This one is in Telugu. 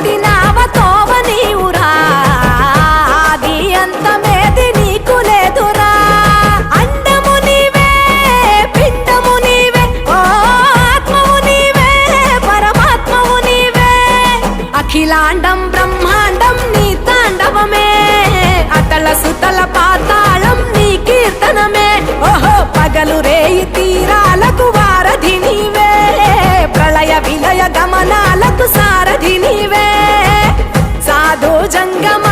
పెట్టినావ తోవ నీవురా ఆది అంతమేది నీకు లేదురా అండము నీవే పిండము నీవే ఓ ఆత్మవు నీవే పరమాత్మవు నీవే అఖిలాండం బ్రహ్మాండం నీ తాండవమే అతల సుతల పాతాళం నీ కీర్తనమే ఓహో పగలు రేయి తీరాలకు వారధి నీవే ప్రళయ విలయ గమనాలకు సారథి నీవే సాధు జంగమ